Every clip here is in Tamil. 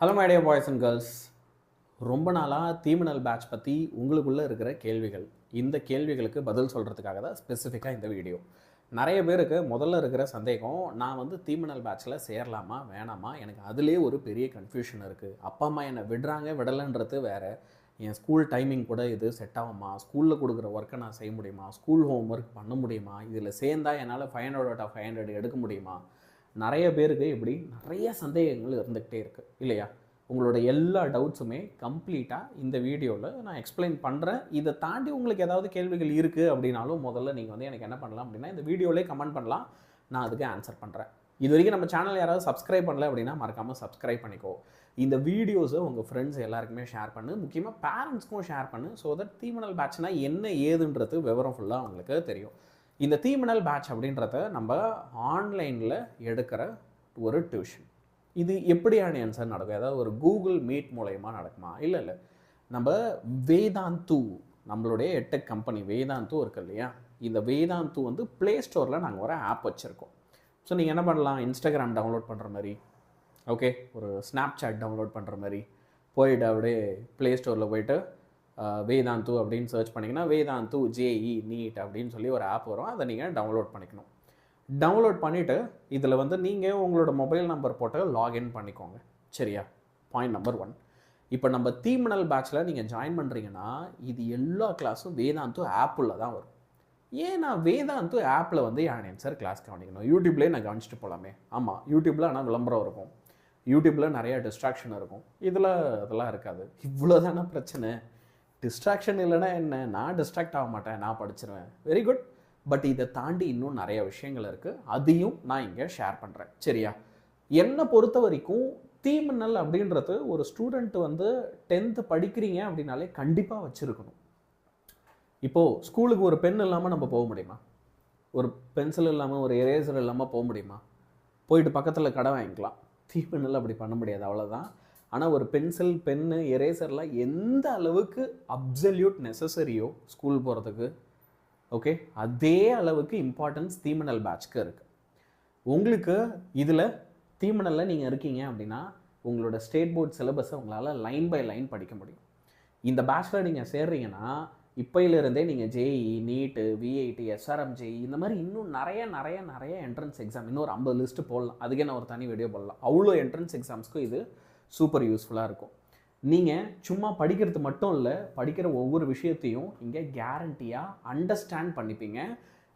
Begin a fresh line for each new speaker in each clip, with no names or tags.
Hello my dear boys and girls. ரொம்ப நாளாக தீமினல் பேட்ச் பற்றி உங்களுக்குள்ளே இருக்கிற கேள்விகள், இந்த கேள்விகளுக்கு பதில் சொல்கிறதுக்காக தான் ஸ்பெசிஃபிக்காக இந்த வீடியோ. நிறைய பேருக்கு முதல்ல இருக்கிற சந்தேகம், நான் வந்து தீமினல் பேட்சில் சேரலாமா வேணாமா, எனக்கு அதிலே ஒரு பெரிய கன்ஃபியூஷன் இருக்குது. அப்பா அம்மா என்னை விடுறாங்க விடலைன்றது வேறு, என் ஸ்கூல் டைமிங் கூட இது செட் ஆகுமா, ஸ்கூலில் கொடுக்குற ஒர்க்கை நான் செய்ய முடியுமா, ஸ்கூல் ஹோம் ஒர்க் பண்ண முடியுமா, இதில் சேர்ந்தால் என்னால் 500/500 எடுக்க முடியுமா. நிறைய பேருக்கு இப்படி நிறைய சந்தேகங்கள் இருந்துக்கிட்டே இருக்குது இல்லையா. உங்களோட எல்லா டவுட்ஸுமே கம்ப்ளீட்டாக இந்த வீடியோவில் நான் எக்ஸ்பிளைன் பண்ணுறேன். இதை தாண்டி உங்களுக்கு ஏதாவது கேள்விகள் இருக்குது அப்படின்னாலும் முதல்ல நீங்கள் வந்து எனக்கு என்ன பண்ணலாம் அப்படின்னா, இந்த வீடியோவிலே கமெண்ட் பண்ணலாம், நான் அதுக்கு ஆன்சர் பண்ணுறேன். இது வரைக்கும் நம்ம சேனல் யாராவது சப்ஸ்கிரைப் பண்ணல அப்படின்னா மறக்காமல் சப்ஸ்கிரைப் பண்ணிக்கோ. இந்த வீடியோஸை உங்கள் ஃப்ரெண்ட்ஸ் எல்லாருக்குமே ஷேர் பண்ணு, முக்கியமாக பேரண்ட்ஸ்க்கும் ஷேர் பண்ணு. ஸோ தட் தீமினல் பேட்ச்னா என்ன ஏதுன்றது விவரம் ஃபுல்லாக உங்களுக்கு தெரியும். இந்த தீமினல் பேட்ச் அப்படின்றத நம்ம ஆன்லைனில் எடுக்கிற ஒரு டியூஷன். இது எப்படியான ஆன்சர் நடக்கும்? ஏதாவது ஒரு கூகுள் மீட் மூலயமா நடக்குமா? இல்லை, நம்ம வேதாந்து, நம்மளுடைய எட்டெக் கம்பெனி வேதாந்து இருக்கு இல்லையா, இந்த வேதாந்து வந்து ப்ளே ஸ்டோரில் நாங்கள் ஒரு ஆப் வச்சுருக்கோம். ஸோ நீங்கள் என்ன பண்ணலாம், இன்ஸ்டாகிராம் டவுன்லோட் பண்ணுற மாதிரி, ஓகே, ஒரு ஸ்னாப் சாட் டவுன்லோட் பண்ணுற மாதிரி போயிட்டு அப்படியே ப்ளே ஸ்டோரில் போயிட்டு வேதாந்து அப்படின்னு சர்ச் பண்ணிங்கன்னா வேதாந்து ஜேஇ நீட் அப்படின்னு சொல்லி ஒரு ஆப் வரும். அதை நீங்கள் டவுன்லோட் பண்ணிக்கணும். டவுன்லோட் பண்ணிவிட்டு இதில் வந்து நீங்கள் உங்களோட மொபைல் நம்பர் போட்டு லாகின் பண்ணிக்கோங்க. சரியா? Point number 1. இப்போ நம்ம தீமினல் பேட்சில் நீங்கள் ஜாயின் பண்ணுறீங்கன்னா இது எல்லா கிளாஸும் வேதாந்து ஆப்பில் தான் வரும். ஏன் நான் வேதாந்து ஆப்பில் வந்து என் ஆன்சர் கிளாஸ் கவனிக்கணும்? யூடியூப்லேயே நான் கவனிச்சுட்டு போகலாமே. ஆமாம், யூடியூப்பில் ஆனால் விளம்பரம் இருக்கும், யூடியூப்பில் நிறையா டிஸ்ட்ராக்ஷன் இருக்கும், இதில் அதெல்லாம் இருக்காது. இவ்வளோ தானே பிரச்சனை. டிஸ்ட்ராக்ஷன் இல்லைன்னா என்ன, நான் டிஸ்ட்ராக்ட் ஆக மாட்டேன், நான் படிச்சிருவேன், வெரி குட். பட் இதை தாண்டி இன்னும் நிறைய விஷயங்கள் இருக்குது, அதையும் நான் இங்கே ஷேர் பண்ணுறேன். சரியா? என்னை பொறுத்த வரைக்கும் தீமினல் அப்படின்றது ஒரு ஸ்டூடெண்ட் வந்து 10th படிக்கிறீங்க அப்படின்னாலே கண்டிப்பாக வச்சுருக்கணும். இப்போது ஸ்கூலுக்கு ஒரு பென் இல்லாமல் நம்ம போக முடியுமா? ஒரு பென்சில் இல்லாமல் ஒரு எரேசர் இல்லாமல் போக முடியுமா? போயிட்டு பக்கத்தில் கடை வாங்கிக்கலாம். தீமினல் அப்படி பண்ண முடியாது, அவ்வளோதான். ஆனால் ஒரு பென்சில், பென்னு, எரேசர்லாம் எந்த அளவுக்கு அப்சல்யூட் நெசசரியோ ஸ்கூல் போகிறதுக்கு, ஓகே, அதே அளவுக்கு இம்பார்ட்டன்ஸ் தீமினல் பேட்ச்க்கு இருக்குது. உங்களுக்கு இதில் தீமினலில் நீங்கள் இருக்கீங்க அப்படின்னா உங்களோட ஸ்டேட் போர்ட் சிலபஸை உங்களால் லைன் பை லைன் படிக்க முடியும். இந்த பேட்ச்சில் நீங்கள் சேர்றீங்கன்னா இப்போயிலிருந்தே நீங்கள் ஜேஇ, நீட்டு, விஐடி, எஸ்ஆர்எம்ஜி, இந்த மாதிரி இன்னும் நிறைய என்ட்ரன்ஸ் எக்ஸாம், இன்னும் ஒரு 50 லிஸ்ட்டு போடலாம். அதுக்கே நான் ஒரு தனி வீடியோ போடலாம். அவ்வளோ என்ட்ரன்ஸ் எக்ஸாம்ஸ்க்கும் இது சூப்பர் யூஸ்ஃபுல்லாக இருக்கும். நீங்கள் சும்மா படிக்கிறது மட்டும் இல்லை, படிக்கிற ஒவ்வொரு விஷயத்தையும் இங்கே கேரண்டியாக அண்டர்ஸ்டாண்ட் பண்ணிப்பீங்க.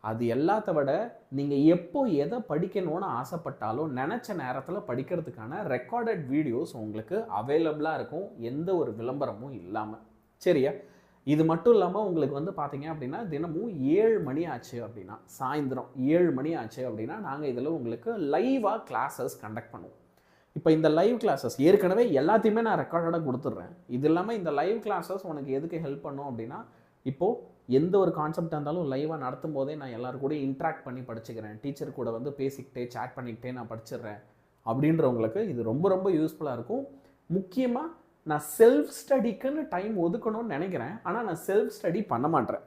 அது எல்லாத்த விட நீங்கள் எப்போ எதை படிக்கணும்னு ஆசைப்பட்டாலும் நினச்ச நேரத்தில் படிக்கிறதுக்கான ரெக்கார்டட் வீடியோஸ் உங்களுக்கு அவைலபிளாக இருக்கும், எந்த ஒரு விளம்பரமும் இல்லாமல். சரியா? இது மட்டும் இல்லாமல் உங்களுக்கு வந்து பார்த்தீங்க அப்படின்னா தினமும் 7 மணி ஆச்சு அப்படின்னா, சாயந்தரம் 7 மணி ஆச்சு அப்படின்னா நாங்கள் இதில் உங்களுக்கு லைவாக கிளாஸஸ் கண்டக்ட் பண்ணுவோம். இப்போ இந்த லைவ் கிளாஸஸ் ஏற்கனவே எல்லாத்தையுமே நான் ரெக்கார்டடாக கொடுத்துட்றேன். இது இல்லாமல் இந்த லைவ் கிளாஸஸ் உனக்கு எதுக்கு ஹெல்ப் பண்ணும் அப்படின்னா, இப்போது எந்த ஒரு கான்செப்டாக இருந்தாலும் லைவாக நடத்தும் போதே நான் எல்லோரும் கூட இன்ட்ராக்ட் பண்ணி படிச்சுக்கிறேன், டீச்சர் கூட வந்து பேசிக்கிட்டே சேட் பண்ணிக்கிட்டே நான் படிச்சிடுறேன் அப்படின்றவங்களுக்கு இது ரொம்ப யூஸ்ஃபுல்லாக இருக்கும். முக்கியமாக நான் செல்ஃப் ஸ்டடிக்குன்னு டைம் ஒதுக்கணும்னு நினைக்கிறேன், ஆனால் நான் செல்ஃப் ஸ்டடி பண்ண மாட்டேன்.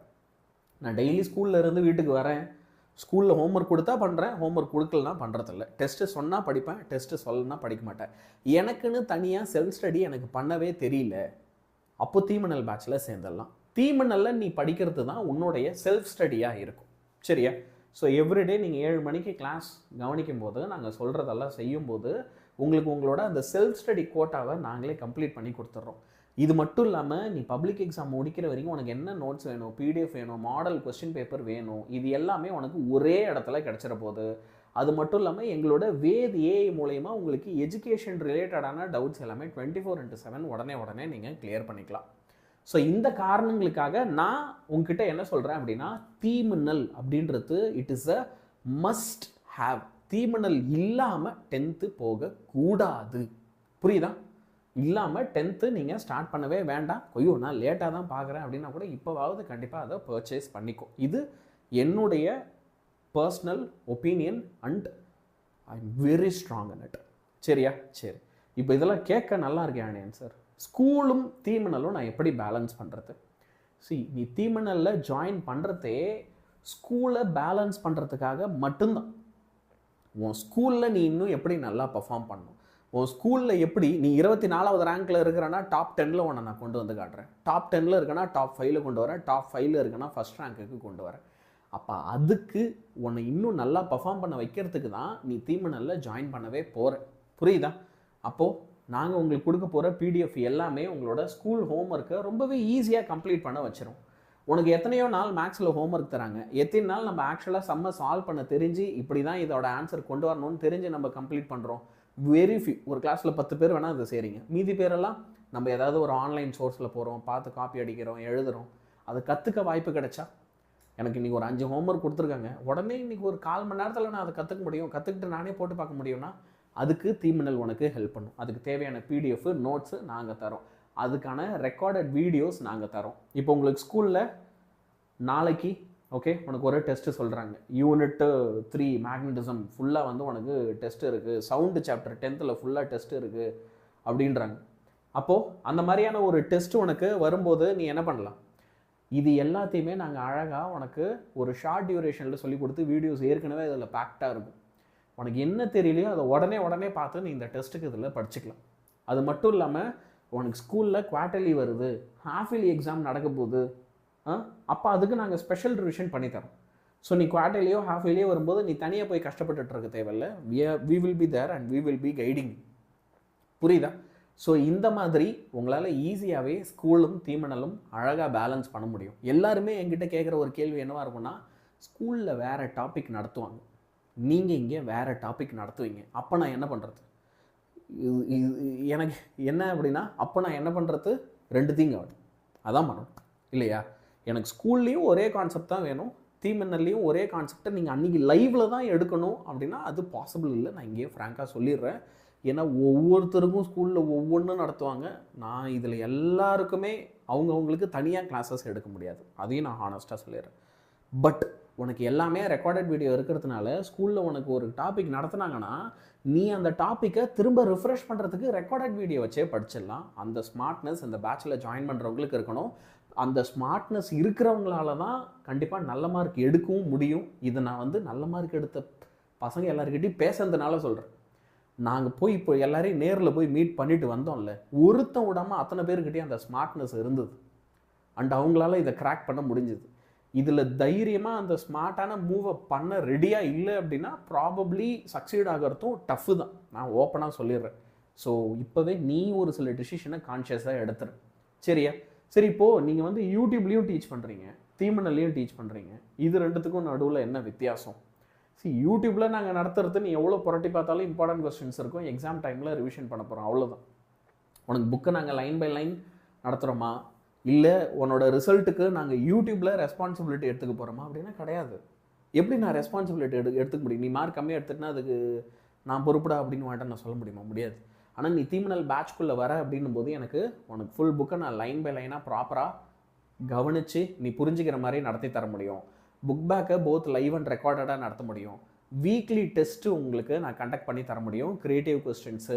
நான் டெய்லி ஸ்கூலில் இருந்து வீட்டுக்கு வரேன், ஸ்கூலில் ஹோம்ஒர்க் கொடுத்தா பண்ணுறேன், ஹோம்ஒர்க் கொடுக்கலனா பண்ணுறதில்ல. டெஸ்ட்டு சொன்னால் படிப்பேன், டெஸ்ட்டு சொல்லனா படிக்க மாட்டேன். எனக்குன்னு தனியாக செல்ஃப் ஸ்டடி எனக்கு பண்ணவே தெரியல. அப்போ தீமினல் பேட்சில் சேர்ந்துடலாம். தீமினலில் நீ படிக்கிறது தான் உன்னுடைய செல்ஃப் ஸ்டடியாக இருக்கும். சரியா? ஸோ எவ்ரிடே நீங்கள் 7 மணிக்கு கிளாஸ் கவனிக்கும் போது, நாங்கள் சொல்கிறதெல்லாம் செய்யும்போது உங்களுக்கு உங்களோட அந்த செல்ஃப் ஸ்டடி கோட்டாவை நாங்களே கம்ப்ளீட் பண்ணி கொடுத்துட்றோம். இது மட்டும் இல்லாமல் நீ பப்ளிக் எக்ஸாம் முடிக்கிற வரைக்கும் உனக்கு என்ன நோட்ஸ் வேணும், பிடிஎஃப் வேணும், மாடல் கொஸ்டின் பேப்பர் வேணும், இது எல்லாமே உனக்கு ஒரே இடத்துல கிடச்சிட போகுது. அது மட்டும் இல்லாமல் எங்களோட வேத் ஏஐ மூலயமா உங்களுக்கு எஜுகேஷன் ரிலேட்டடான டவுட்ஸ் எல்லாமே 24/7 உடனே நீங்கள் கிளியர் பண்ணிக்கலாம். ஸோ இந்த காரணங்களுக்காக நான் உங்ககிட்ட என்ன சொல்கிறேன் அப்படின்னா, தீமினல் அப்படின்றது it is a must have. தீமினல் இல்லாமல் 10th போகக்கூடாது. புரியுதா? இல்லாமல் 10th நீங்கள் ஸ்டார்ட் பண்ணவே வேண்டாம். ஐயோ நான் லேட்டாக தான் பார்க்குறேன் அப்படின்னா கூட இப்போவாவது கண்டிப்பாக அதை பர்ச்சேஸ் பண்ணிக்கோ. இது என்னுடைய personal opinion and I am very strong in it. சரியா? சரி, இப்போ இதெல்லாம் கேட்க நல்லா இருக்கேன் ஆன்சர். ஸ்கூலும் தீமினலும் நான் எப்படி பேலன்ஸ் பண்ணுறது? நீ தீமினலில் ஜாயின் பண்ணுறதே ஸ்கூலை பேலன்ஸ் பண்ணுறதுக்காக மட்டும்தான். உன் ஸ்கூலில் நீ இன்னும் எப்படி நல்லா பர்ஃபார்ம் பண்ணணும், உன் ஸ்கூலில் எப்படி நீ 24வது ரேங்க்கில் இருக்கிறனா டாப் 10ல் உன்னை நான் கொண்டு வந்து காட்டுறேன், டாப் 10ல் இருக்கனா டாப் 5ல் கொண்டு வரேன், டாப் 5ல் இருக்கனா ஃபஸ்ட் ரேங்க்குக்கு கொண்டு வரேன். அப்போ அதுக்கு உன்னை இன்னும் நல்லா பர்ஃபார்ம் பண்ண வைக்கிறதுக்கு தான் நீ தீமனலில் ஜாயின் பண்ணவே போகிற. புரியுதா? அப்போது நாங்கள் உங்களுக்கு கொடுக்க போகிற பிடிஎஃப் எல்லாமே உங்களோட ஸ்கூல் ஹோம்ஒர்க்கை ரொம்பவே ஈஸியாக கம்ப்ளீட் பண்ண வச்சிரும். உனக்கு எத்தனையோ நாள் மேக்ஸில் ஹோம்ஒர்க் தராங்க, எத்தனை நாள் நம்ம ஆக்சுவலாக செம்ம சால்வ் பண்ண தெரிஞ்சு இப்படி தான் இதோட ஆன்சர் கொண்டு வரணும்னு தெரிஞ்சு நம்ம கம்ப்ளீட் பண்ணுறோம். வெரி ஃபியூ, ஒரு கிளாஸில் 10 பேர் வேணால் அதை செய்கிறீங்க. மீதி பேரெல்லாம் நம்ம ஏதாவது ஒரு ஆன்லைன் சோர்ஸில் போகிறோம், பார்த்து காப்பி அடிக்கிறோம், எழுதுகிறோம். அதை கற்றுக்க வாய்ப்பு கிடைச்சா, எனக்கு இன்றைக்கி ஒரு 5 ஹோம்ஒர்க் கொடுத்துருக்காங்க, உடனே இன்றைக்கி ஒரு 1/4 மணி நேரத்தில் நான் அதை கற்றுக்க முடியும், கற்றுக்கிட்டு நானே போட்டு பார்க்க முடியும்னா அதுக்கு தீமனல் உனக்கு ஹெல்ப் பண்ணும். அதுக்கு தேவையான பிடிஎஃப் நோட்ஸு நாங்கள் தரோம், அதுக்கான ரெக்கார்டட் வீடியோஸ் நாங்கள் தரோம். இப்போ உங்களுக்கு ஸ்கூலில் நாளைக்கு ஓகே உனக்கு ஒரு டெஸ்ட்டு சொல்கிறாங்க, யூனிட் 3 மேக்னட்டிசம் ஃபுல்லாக வந்து உனக்கு டெஸ்ட் இருக்குது, சவுண்டு சாப்டர் 10th ஃபுல்லாக டெஸ்ட் இருக்குது அப்படின்றாங்க. அப்போது அந்த மாதிரியான ஒரு டெஸ்ட் உனக்கு வரும்போது நீ என்ன பண்ணலாம், இது எல்லாத்தையுமே நாங்கள் அழகாக உனக்கு ஒரு ஷார்ட் டியூரேஷனில் சொல்லி கொடுத்து வீடியோஸ் ஏற்கனவே இதில் பேக்டாக இருக்கும். உனக்கு என்ன தெரியலையோ அதை உடனே பார்த்து நீ இந்த டெஸ்ட்டுக்கு இதில் படிச்சுக்கலாம். அது மட்டும் இல்லாமல் உனக்கு ஸ்கூலில் குவார்ட்டர்லி வருது, ஹாஃப்லி எக்ஸாம் நடக்க போகுது, அப்போ அதுக்கு நாங்கள் ஸ்பெஷல் ரிவிஷன் பண்ணித்தரோம். ஸோ நீ குவார்ட்டர்லியோ ஹாஃப்லியோ வரும்போது நீ தனியாக போய் கஷ்டப்பட்டுட்டு இருக்க தேவையில்லை. We will be there and we will be guiding. புரியுதா? ஸோ இந்த மாதிரி உங்களால் ஈஸியாகவே ஸ்கூலும் தீமனலும் அழகாக பேலன்ஸ் பண்ண முடியும். எல்லாருமே என்கிட்ட கேட்குற ஒரு கேள்வி என்னவாக இருக்கும்னா, ஸ்கூலில் வேறு டாபிக் நடத்துவாங்க, நீங்கள் இங்கே வேறு டாபிக் நடத்துவீங்க, அப்போ நான் என்ன பண்ணுறது? எனக்கு என்ன அப்படின்னா, அப்போ நான் என்ன பண்ணுறது? 2 தீங்க ஆகும், அதான் பண்ணணும் இல்லையா? எனக்கு ஸ்கூல்லேயும் ஒரே கான்செப்ட் தான் வேணும், தீமனல்லையும் ஒரே கான்செப்டை நீங்கள் அன்றைக்கி லைவில் தான் எடுக்கணும் அப்படின்னா அது பாசிபிள் இல்லை. நான் இங்கேயே ஃப்ராங்காக சொல்லிடுறேன். ஏன்னா ஒவ்வொருத்தருக்கும் ஸ்கூலில் ஒவ்வொன்றும் நடத்துவாங்க. நான் இதில் எல்லாருக்குமே அவங்களுக்கு தனியாக கிளாஸஸ் எடுக்க முடியாது, அதையும் நான் ஹானஸ்ட்டாக சொல்லிடுறேன். பட் உனக்கு எல்லாமே ரெக்கார்டட் வீடியோ இருக்கிறதுனால ஸ்கூலில் உனக்கு ஒரு டாபிக் நடத்துனாங்கன்னா நீ அந்த டாப்பிக்கை திரும்ப ரிஃப்ரெஷ் பண்ணுறதுக்கு ரெக்கார்டட் வீடியோ வச்சே படிச்சிடலாம். அந்த ஸ்மார்ட்னஸ் இந்த பேட்சில் ஜாயின் பண்ணுறவங்களுக்கு இருக்கணும். அந்த ஸ்மார்ட்னஸ் இருக்கிறவங்களால தான் கண்டிப்பாக நல்ல மார்க் எடுக்கவும் முடியும். இதை நான் வந்து நல்ல மார்க் எடுத்த பசங்க எல்லாருக்கிட்டையும் பேசுறதுனால சொல்கிறேன். நாங்கள் போய் இப்போ எல்லாரையும் நேரில் போய் மீட் பண்ணிட்டு வந்தோம்ல, ஒருத்தன் விடாமல் அத்தனை பேருக்கிட்டே அந்த ஸ்மார்ட்னஸ் இருந்தது அண்ட் அவங்களால இதை கிராக் பண்ண முடிஞ்சுது. இதில் தைரியமாக அந்த ஸ்மார்ட்டான மூவை பண்ண ரெடியாக இல்லை அப்படின்னா ப்ராபப்ளி சக்சீட் ஆகிறதும் டஃப்பு தான், நான் ஓப்பனாக சொல்லிடுறேன். ஸோ இப்போவே நீ ஒரு சில டிசிஷனை கான்ஷியஸாக எடுத்துரு, சரியா? சரி, இப்போது நீங்கள் வந்து யூடியூப்லேயும் டீச் பண்ணுறீங்க, தீமனல்லையும் டீச் பண்ணுறீங்க, இது ரெண்டுத்துக்கும் நடுவில் என்ன வித்தியாசம்? யூடியூப்பில் நாங்கள் நடத்துறது நீ எவ்வளோ புரட்டி பார்த்தாலும் இம்பார்ட்டன்ட் கொஸ்டின்ஸ் இருக்கும், எக்ஸாம் டைமில் ரிவிஷன் பண்ண போகிறோம், அவ்வளோதான். உனக்கு புக்கை நாங்கள் லைன் பை லைன் நடத்துகிறோமா, இல்லை உன்னோட ரிசல்ட்டுக்கு நாங்கள் யூடியூப்பில் ரெஸ்பான்சிபிலிட்டி எடுத்துக்க போகிறோமா அப்படின்னா கிடையாது. எப்படி நான் ரெஸ்பான்சிபிலிட்டி எடுத்துக்க முடியும்? நீ மார்க் கம்மியாக எடுத்துட்டுனா அதுக்கு நான் பொறுப்படா அப்படின்னு வாட்ட நான் சொல்ல முடியுமா? முடியாது. ஆனால் நீ தீமனல் பேட்ச்குள்ளே வர அப்படின்னும் போது உனக்கு ஃபுல் புக்கை நான் லைன் பை லைனாக ப்ராப்பராக கவனித்து நீ புரிஞ்சுக்கிற மாதிரி நடத்தி தர முடியும். புக் பேக்கை போத் லைவ் அண்ட் ரெக்கார்டடாக நடத்த முடியும். வீக்லி டெஸ்ட்டு உங்களுக்கு நான் கண்டக்ட் பண்ணி தர முடியும். க்ரியேட்டிவ் கொஸ்டின்ஸு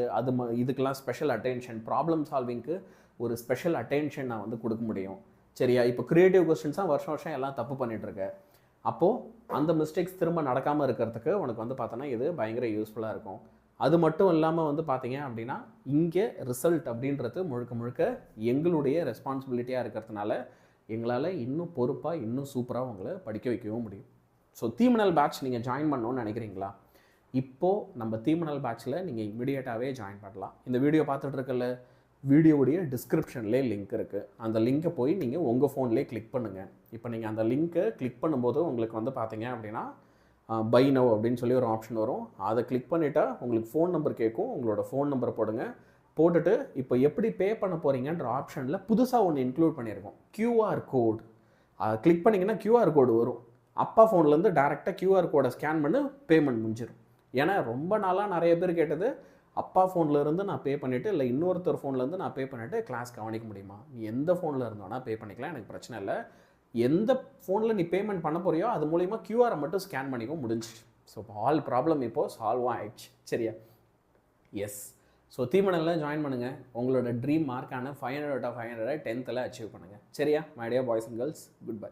இதுக்கெல்லாம் ஸ்பெஷல் அட்டென்ஷன், ப்ராப்ளம் சால்விங்க்கு ஒரு ஸ்பெஷல் அட்டென்ஷன் நான் வந்து கொடுக்க முடியும், சரியா? இப்போ க்ரியேட்டிவ் கொஸ்டின்ஸாக வருஷம் எல்லாம் தப்பு பண்ணிகிட்ருக்க, அப்போது அந்த மிஸ்டேக்ஸ் திரும்ப நடக்காமல் இருக்கிறதுக்கு உனக்கு வந்து பார்த்தோன்னா இது பயங்கர யூஸ்ஃபுல்லாக இருக்கும். அது மட்டும் இல்லாமல் வந்து பார்த்தீங்க அப்படின்னா இங்கே ரிசல்ட் அப்படின்றது முழுக்க எங்களுடைய ரெஸ்பான்சிபிலிட்டியாக இருக்கிறதுனால எங்களால் இன்னும் பொறுப்பாக இன்னும் சூப்பராக உங்களை படிக்க வைக்கவும் முடியும். ஸோ தீமனல் பேட்ச் நீங்கள் ஜாயின் பண்ணணும்னு நினைக்கிறீங்களா? இப்போது நம்ம தீமனல் பேட்சில் நீங்கள் இமிடியேட்டாகவே ஜாயின் பண்ணலாம். இந்த வீடியோ பார்த்துட்டு இருக்கல, வீடியோவுடைய டிஸ்கிரிப்ஷன்லேயே லிங்க் இருக்குது. அந்த லிங்க்கை போய் நீங்கள் உங்கள் ஃபோன்லேயே கிளிக் பண்ணுங்கள். இப்போ நீங்கள் அந்த லிங்க்கை கிளிக் பண்ணும்போது உங்களுக்கு வந்து பார்த்தீங்க அப்படின்னா பை நவ் அப்படின்னு சொல்லி ஒரு ஆப்ஷன் வரும். அதை கிளிக் பண்ணிவிட்டால் உங்களுக்கு ஃபோன் நம்பர் கேட்கும். உங்களோட ஃபோன் நம்பரை போட்டுட்டு இப்போ எப்படி பே பண்ண போகிறீங்கன்ற ஆப்ஷனில் புதுசாக ஒன்று இன்க்ளூட் பண்ணியிருக்கோம், QR கோட். அதை கிளிக் பண்ணிங்கன்னா QR கோடு வரும். அப்பா ஃபோன்லேருந்து டேரெக்டாக QR கோடை ஸ்கேன் பண்ணி பேமெண்ட் முடிஞ்சிடும். ஏன்னா ரொம்ப நாளாக நிறைய பேர் கேட்டது, அப்பா ஃபோன்லேருந்து நான் பே பண்ணிவிட்டு இல்லை இன்னொருத்தர் ஃபோன்லேருந்து நான் பே பண்ணிவிட்டு கிளாஸ் கவனிக்க முடியுமா? நீ எந்த ஃபோனில் இருந்தோன்னா பே பண்ணிக்கலாம், எனக்கு பிரச்சனை இல்லை. எந்த ஃபோனில் நீ பேமெண்ட் பண்ண போறியோ அது மூலிமா QR மட்டும் ஸ்கேன் பண்ணிக்க முடிஞ்சிச்சு. ஸோ ஆல் ப்ராப்ளம் இப்போது சால்வ் ஆகிடுச்சு, சரியா? எஸ். ஸோ தீமனலில் ஜாயின் பண்ணுங்கள். உங்களோட ட்ரீம் மார்க்கான 500 out of 500 10th அச்சீவ் பண்ணுங்கள், சரியா? My dear boys and girls, good bye.